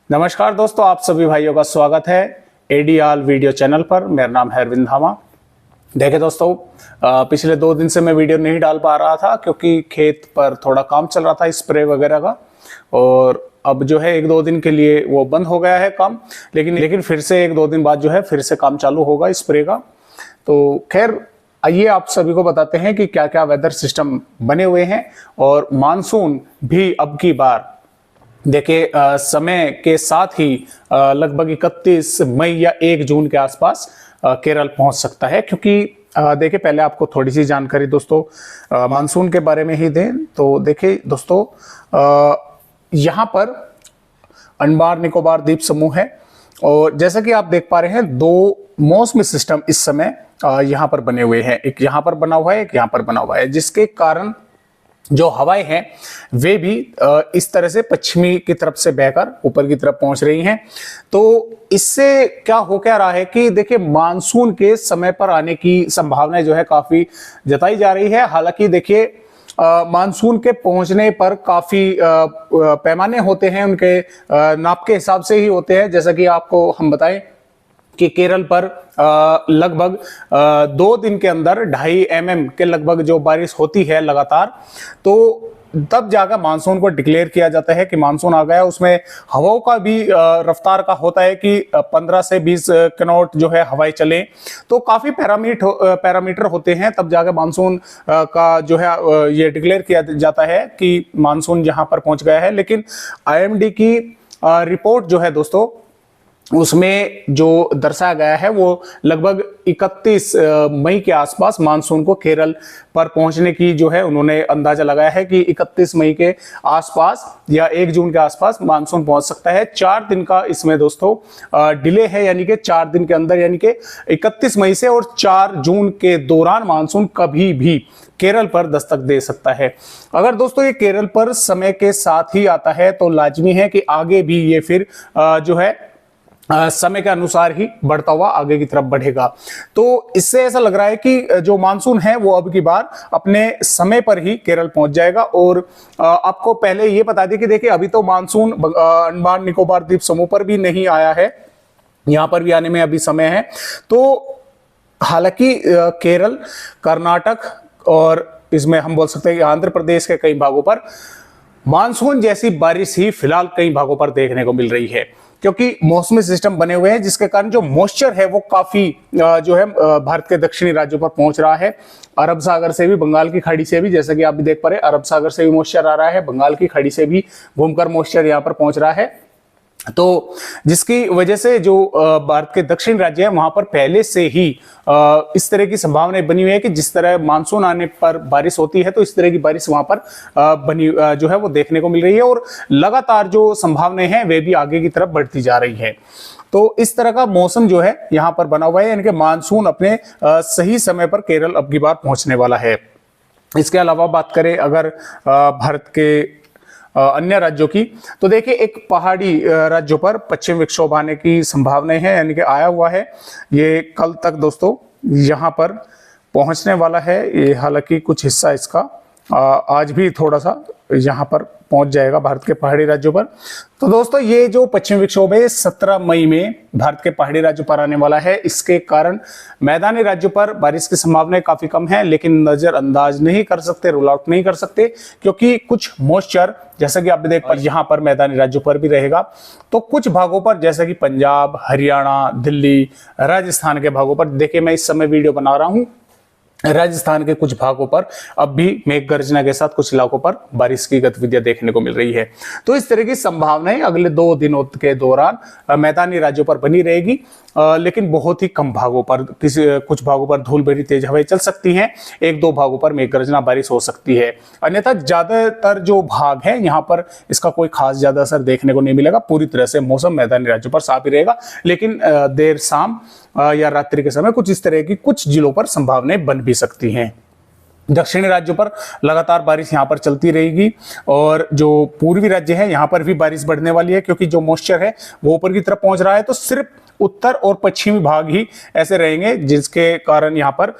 नमस्कार दोस्तों, आप सभी भाइयों का स्वागत है एडीआल वीडियो चैनल पर। मेरा नाम है अरविंद धामा। देखे दोस्तों, पिछले 2 दिन से मैं वीडियो नहीं डाल पा रहा था क्योंकि खेत पर थोड़ा काम चल रहा था स्प्रे वगैरह का, और अब जो है 1-2 दिन के लिए वो बंद हो गया है काम। लेकिन फिर से 1-2 दिन बाद जो है फिर से काम चालू होगा स्प्रे का। तो खैर, आइए आप सभी को बताते हैं कि क्या क्या वेदर सिस्टम बने हुए हैं। और मानसून भी अब की बार देखिए समय के साथ ही लगभग 31 मई या 1 जून के आसपास केरल पहुंच सकता है। क्योंकि देखिए, पहले आपको थोड़ी सी जानकारी दोस्तों मानसून के बारे में ही दें तो देखिए दोस्तों, यहाँ पर अंडमान निकोबार द्वीप समूह है, और जैसा कि आप देख पा रहे हैं 2 मौसमी सिस्टम इस समय यहाँ पर बने हुए हैं। एक यहाँ पर बना हुआ है, एक यहाँ पर बना हुआ है, जिसके कारण जो हवाएं हैं वे भी इस तरह से पश्चिमी की तरफ से बहकर ऊपर की तरफ पहुंच रही हैं। तो इससे क्या रहा है कि देखिए, मानसून के समय पर आने की संभावना जो है काफी जताई जा रही है। हालांकि देखिए, मानसून के पहुंचने पर काफी पैमाने होते हैं, उनके नाप के हिसाब से ही होते हैं। जैसा कि आपको हम बताएं कि केरल पर लगभग 2 दिन के अंदर 2.5 mm के लगभग जो बारिश होती है लगातार, तो तब जाकर मानसून को डिक्लेयर किया जाता है कि मानसून आ गया। उसमें हवाओं का भी रफ्तार का होता है कि 15 से 20 नॉट जो है हवाएं चले। तो काफी पैरामीटर होते हैं, तब जाकर मानसून का जो है ये डिक्लेयर किया जाता है कि मानसून यहां पर पहुंच गया है। लेकिन IMD की रिपोर्ट जो है दोस्तों, उसमें जो दर्शाया गया है वो लगभग 31 मई के आसपास मानसून को केरल पर पहुंचने की जो है उन्होंने अंदाजा लगाया है कि 31 मई के आसपास या 1 जून के आसपास मानसून पहुंच सकता है। 4 दिन का इसमें दोस्तों डिले है, यानी कि 4 दिन के अंदर, यानी कि 31 मई से और 4 जून के दौरान मानसून कभी भी केरल पर दस्तक दे सकता है। अगर दोस्तों ये केरल पर समय के साथ ही आता है तो लाजमी है कि आगे भी ये फिर जो है समय के अनुसार ही बढ़ता हुआ आगे की तरफ बढ़ेगा। तो इससे ऐसा लग रहा है कि जो मानसून है वो अब की बार अपने समय पर ही केरल पहुंच जाएगा। और आपको पहले ये बता दें कि देखिए, अभी तो मानसून अंडमान निकोबार द्वीप समूह पर भी नहीं आया है, यहां पर भी आने में अभी समय है। तो हालांकि केरल, कर्नाटक और इसमें हम बोल सकते हैं कि आंध्र प्रदेश के कई भागों पर मानसून जैसी बारिश ही फिलहाल कई भागों पर देखने को मिल रही है, क्योंकि मौसमी सिस्टम बने हुए हैं, जिसके कारण जो मॉइस्चर है वो काफी जो है भारत के दक्षिणी राज्यों पर पहुंच रहा है। अरब सागर से भी, बंगाल की खाड़ी से भी, जैसा कि आप भी देख पा रहे हैं, अरब सागर से भी मॉइस्चर आ रहा है, बंगाल की खाड़ी से भी घूमकर मॉइस्चर यहाँ पर पहुंच रहा है। तो जिसकी वजह से जो भारत के दक्षिण राज्य है वहां पर पहले से ही इस तरह की संभावनाएं बनी हुई है कि जिस तरह मानसून आने पर बारिश होती है तो इस तरह की बारिश वहां पर बनी जो है वो देखने को मिल रही है। और लगातार जो संभावनाएं हैं वे भी आगे की तरफ बढ़ती जा रही है। तो इस तरह का मौसम जो है यहाँ पर बना हुआ है, यानी कि मानसून अपने सही समय पर केरल अब की बार पहुंचने वाला है। इसके अलावा बात करें अगर भारत के अन्य राज्यों की, तो देखिए एक पहाड़ी राज्यों पर पश्चिम विक्षोभ आने की संभावनाएं हैं, यानी कि आया हुआ है। ये कल तक दोस्तों यहाँ पर पहुंचने वाला है। ये हालांकि कुछ हिस्सा इसका आज भी थोड़ा सा यहाँ पर पहुंच जाएगा भारत के पहाड़ी राज्यों पर। तो दोस्तों ये जो पश्चिम विक्षोभ है 17 मई में भारत के पहाड़ी राज्यों पर आने वाला है। इसके कारण मैदानी राज्यों पर बारिश की संभावनाएं काफी कम है, लेकिन नजरअंदाज नहीं कर सकते, रूल आउट नहीं कर सकते, क्योंकि कुछ मॉइस्चर, जैसा कि आप देख पा यहाँ पर मैदानी राज्यों पर भी रहेगा। तो कुछ भागों पर, जैसा कि पंजाब, हरियाणा, दिल्ली, राजस्थान के भागों पर, देखिए मैं इस समय वीडियो बना रहा हूँ, राजस्थान के कुछ भागों पर अब भी मेघ गर्जना के साथ कुछ इलाकों पर बारिश की गतिविधियां देखने को मिल रही है। तो इस तरह की संभावनाएं अगले 2 दिनों के दौरान मैदानी राज्यों पर बनी रहेगी, लेकिन बहुत ही कम भागों पर, कुछ भागों पर धूल भरी तेज हवाएं चल सकती हैं, 1-2 भागों पर मेघ गर्जना बारिश हो सकती है। अन्यथा ज्यादातर जो भाग है यहाँ पर इसका कोई खास ज्यादा असर देखने को नहीं मिलेगा। पूरी तरह से मौसम मैदानी राज्यों पर साफ ही रहेगा, लेकिन देर शाम या रात्रि के समय कुछ इस तरह की कुछ जिलों पर संभावनाएं बन भी सकती हैं। दक्षिणी राज्यों पर लगातार बारिश यहाँ पर चलती रहेगी, और जो पूर्वी राज्य है यहाँ पर भी बारिश बढ़ने वाली है, क्योंकि जो मॉइस्चर है वो ऊपर की तरफ पहुंच रहा है। तो सिर्फ उत्तर और पश्चिमी भाग ही ऐसे रहेंगे, जिसके कारण यहाँ पर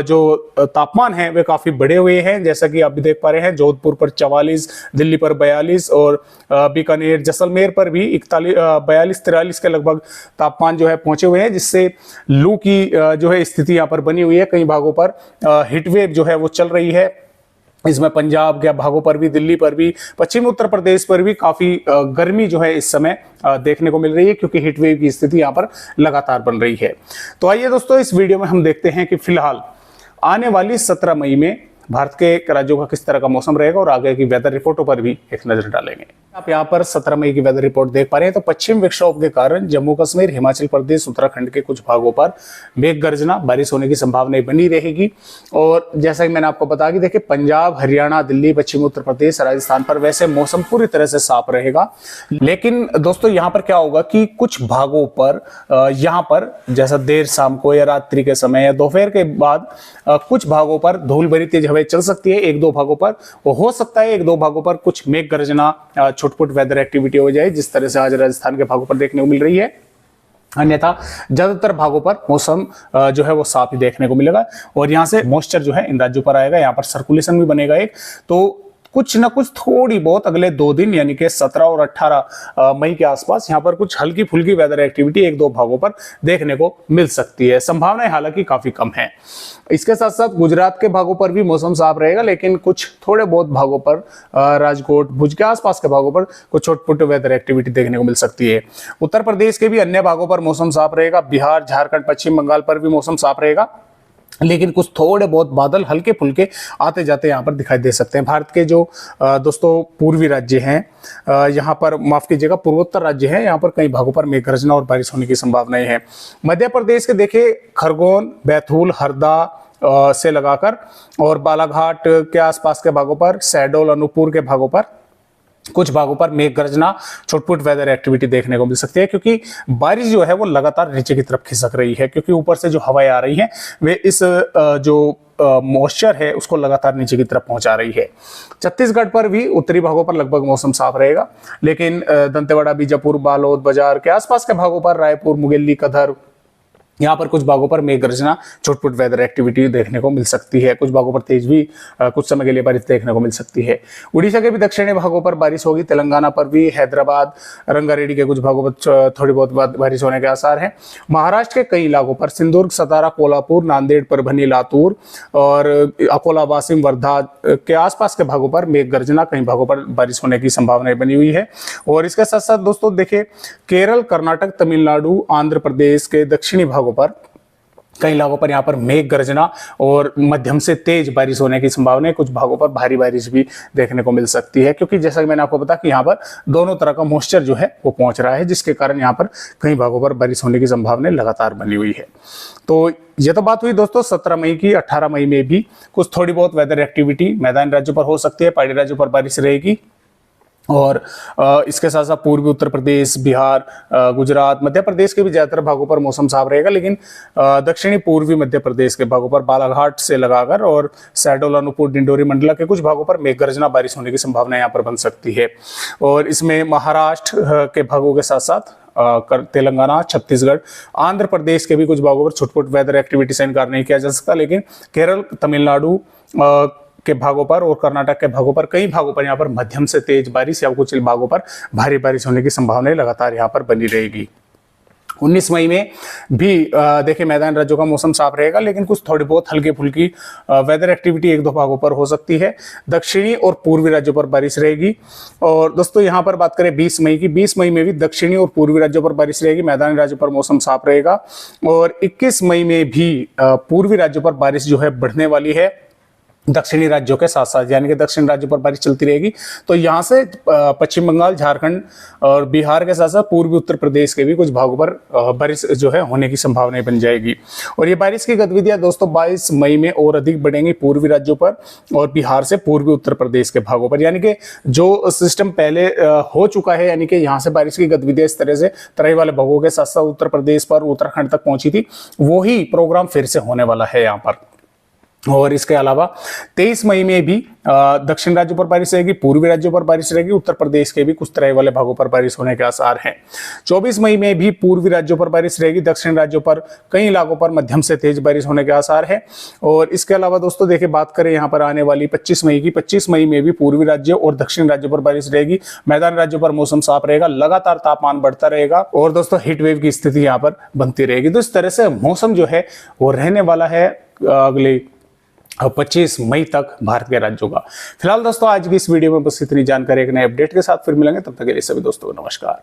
जो तापमान है वे काफी बढ़े हुए हैं। जैसा कि आप भी देख पा रहे हैं, जोधपुर पर 44, दिल्ली पर 42 और बीकानेर जैसलमेर पर भी 42-43 के लगभग तापमान जो है पहुंचे हुए हैं, जिससे लू की जो है स्थिति यहाँ पर बनी हुई है। कई भागों पर हीट वेव जो है वो चल रही है। इसमें पंजाब के भागों पर भी, दिल्ली पर भी, पश्चिमी उत्तर प्रदेश पर भी काफी गर्मी जो है इस समय देखने को मिल रही है, क्योंकि हीट वेव की स्थिति यहाँ पर लगातार बन रही है। तो आइए दोस्तों, इस वीडियो में हम देखते हैं कि फिलहाल आने वाली 17 मई में भारत के राज्यों का किस तरह का मौसम रहेगा और आगे की वेदर रिपोर्टों पर भी एक नजर डालेंगे। आप यहाँ पर 17 मई की वेदर रिपोर्ट देख पा रहे हैं। तो पश्चिम विक्षोभ के कारण जम्मू कश्मीर, हिमाचल प्रदेश, उत्तराखंड के कुछ भागों पर मेघ गर्जना, बारिश होने की संभावना बनी रहेगी। और जैसा कि मैंने आपको बताया कि देखिए, पंजाब, हरियाणा, दिल्ली, पश्चिमी उत्तर प्रदेश, राजस्थान पर वैसे मौसम पूरी तरह से साफ रहेगा। लेकिन दोस्तों यहाँ पर क्या होगा कि कुछ भागों पर यहाँ पर जैसा देर शाम को या रात्रि के समय या दोपहर के बाद कुछ भागों पर धूल भरी तेज हवाएं चल सकती है। एक दो भागों पर वो हो सकता है, एक दो भागों पर कुछ मेघ गर्जना, छुटपुट वेदर एक्टिविटी हो जाए, जिस तरह से आज राजस्थान के भागों पर देखने को मिल रही है। अन्यथा ज्यादातर भागों पर मौसम जो है वो साफ ही देखने को मिलेगा। और यहाँ से मॉइस्चर जो है इन राज्यों पर आएगा, यहाँ पर सर्कुलेशन भी बनेगा एक, तो कुछ ना कुछ थोड़ी बहुत अगले 2 दिन यानी कि 17 और 18 मई के आसपास यहाँ पर कुछ हल्की फुल्की वेदर एक्टिविटी एक दो भागों पर देखने को मिल सकती है। संभावनाएं हालांकि काफी कम है। इसके साथ साथ गुजरात के भागों पर भी मौसम साफ रहेगा, लेकिन कुछ थोड़े बहुत भागों पर राजकोट, भुज के आसपास के भागों पर कुछ छोट-पुट वेदर एक्टिविटी देखने को मिल सकती है। उत्तर प्रदेश के भी अन्य भागों पर मौसम साफ रहेगा। बिहार, झारखंड, पश्चिम बंगाल पर भी मौसम साफ रहेगा, लेकिन कुछ थोड़े बहुत बादल हल्के फुल्के आते जाते यहाँ पर दिखाई दे सकते हैं। भारत के जो दोस्तों पूर्वी राज्य हैं, यहाँ पर माफ कीजिएगा पूर्वोत्तर राज्य हैं, यहाँ पर कई भागों पर मेघ गर्जना और बारिश होने की संभावनाएं हैं। मध्य प्रदेश के देखिए, खरगोन, बैतूल, हरदा से लगाकर और बालाघाट के आसपास के भागों पर, शहडोल, अनूपपुर के भागों पर कुछ भागों पर मेघ गर्जना, छुटपुट वेदर एक्टिविटी देखने को मिल सकती है, क्योंकि बारिश जो है वो लगातार नीचे की तरफ खिसक रही है, क्योंकि ऊपर से जो हवाएं आ रही हैं वे इस जो मॉइस्चर है उसको लगातार नीचे की तरफ पहुंचा रही है। छत्तीसगढ़ पर भी उत्तरी भागों पर लगभग मौसम साफ रहेगा, लेकिन दंतेवाड़ा, बीजापुर, बालोद, बाजार के आसपास के भागों पर, रायपुर, मुंगेली, कधर, यहाँ पर कुछ भागों पर मेघ गर्जना, छुटपुट वेदर एक्टिविटी देखने को मिल सकती है। कुछ भागों पर तेज भी कुछ समय के लिए बारिश देखने को मिल सकती है। उड़ीसा के भी दक्षिणी भागों पर बारिश होगी। तेलंगाना पर भी, हैदराबाद, रंगारेड्डी के कुछ भागों पर थोड़ी बहुत बारिश होने के आसार हैं। महाराष्ट्र के कई इलाकों पर, सिंधुदुर्ग, सतारा, कोल्हापुर, नांदेड़, परभनी, लातूर और अकोला, वाशिम, वर्धा के आसपास के भागों पर मेघ गर्जना, कई भागों पर बारिश होने की संभावनाएं बनी हुई है। और इसके साथ साथ दोस्तों देखिए, केरल, कर्नाटक, तमिलनाडु, आंध्र प्रदेश के दक्षिणी भागों पर कई इलाकों पर यहाँ पर मेघ गर्जना और मध्यम से तेज बारिश होने की संभावना है। कुछ भागों पर भारी बारिश भी देखने को मिल सकती है, क्योंकि जैसा कि मैंने आपको बताया कि यहाँ पर दोनों तरह का मॉइस्चर जो है वो पहुंच रहा है, जिसके कारण यहाँ पर कई भागों पर बारिश होने की संभावना लगातार बनी हुई है। तो ये तो बात हुई दोस्तों 17 मई की। 18 मई में भी कुछ थोड़ी बहुत वेदर एक्टिविटी मैदानी राज्यों पर हो सकती है, पहाड़ी राज्यों पर बारिश रहेगी। और इसके साथ साथ पूर्वी उत्तर प्रदेश, बिहार, गुजरात, मध्य प्रदेश के भी ज्यादातर भागों पर मौसम साफ रहेगा, लेकिन दक्षिणी पूर्वी मध्य प्रदेश के भागों पर, बालाघाट से लगाकर और शहडोल, अनूपपुर, डिंडोरी मंडला के कुछ भागों पर मेघ गर्जना, बारिश होने की संभावना यहाँ पर बन सकती है। और इसमें महाराष्ट्र के भागों के साथ साथ तेलंगाना, छत्तीसगढ़, आंध्र प्रदेश के भी कुछ भागों पर छुटपुट वेदर एक्टिविटी से इनकार नहीं किया जा सकता, लेकिन केरल, तमिलनाडु के भागों पर और कर्नाटक के भागों पर, कई भागों पर यहाँ पर मध्यम से तेज बारिश या कुछ भागों पर भारी बारिश होने की संभावना लगातार यहाँ पर बनी रहेगी। 19 मई में भी देखिए मैदान राज्यों का मौसम साफ रहेगा, लेकिन कुछ थोड़ी बहुत हल्की फुल्की वेदर एक्टिविटी एक दो भागों पर हो सकती है। दक्षिणी और पूर्वी राज्यों पर बारिश रहेगी। और दोस्तों यहाँ पर बात करें 20 मई की, 20 मई में भी दक्षिणी और पूर्वी राज्यों पर बारिश रहेगी, मैदानी राज्यों पर मौसम साफ रहेगा। और 21 मई में भी पूर्वी राज्यों पर बारिश जो है बढ़ने वाली है, दक्षिणी राज्यों के साथ साथ, यानी कि दक्षिण राज्यों पर बारिश चलती रहेगी। तो यहाँ से पश्चिम बंगाल, झारखंड और बिहार के साथ साथ पूर्वी उत्तर प्रदेश के भी कुछ भागों पर बारिश जो है होने की संभावनाएं बन जाएगी। और ये बारिश की गतिविधियां दोस्तों 22 मई में और अधिक बढ़ेंगी पूर्वी राज्यों पर और बिहार से पूर्वी उत्तर प्रदेश के भागों पर। यानी कि जो सिस्टम पहले हो चुका है, यानी कि यहाँ से बारिश की गतिविधियां इस तरह से तराई वाले भागों के साथ साथ उत्तर प्रदेश पर, उत्तराखंड तक पहुंची थी, वही प्रोग्राम फिर से होने वाला है यहाँ पर। और इसके अलावा 23 मई में भी दक्षिण राज्यों पर बारिश रहेगी, पूर्वी राज्यों पर बारिश रहेगी, उत्तर प्रदेश के भी कुछ तराई वाले भागों पर बारिश होने के आसार हैं। 24 मई में भी पूर्वी राज्यों पर बारिश रहेगी, दक्षिण राज्यों पर कई इलाकों पर मध्यम से तेज बारिश होने के आसार है। और इसके अलावा दोस्तों देखिए बात करें यहाँ पर आने वाली 25 मई की, 25 मई में भी पूर्वी राज्यों और दक्षिण राज्यों पर बारिश रहेगी, मैदानी राज्यों पर मौसम साफ रहेगा, लगातार तापमान बढ़ता रहेगा और दोस्तों हीट वेव की स्थिति यहाँ पर बनती रहेगी। तो इस तरह से मौसम जो है वो रहने वाला है अगले 25 मई तक भारत के राज्यों का। फिलहाल दोस्तों आज की इस वीडियो में बस इतनी जानकारी, एक नए अपडेट के साथ फिर मिलेंगे, तब तक के लिए सभी दोस्तों को नमस्कार।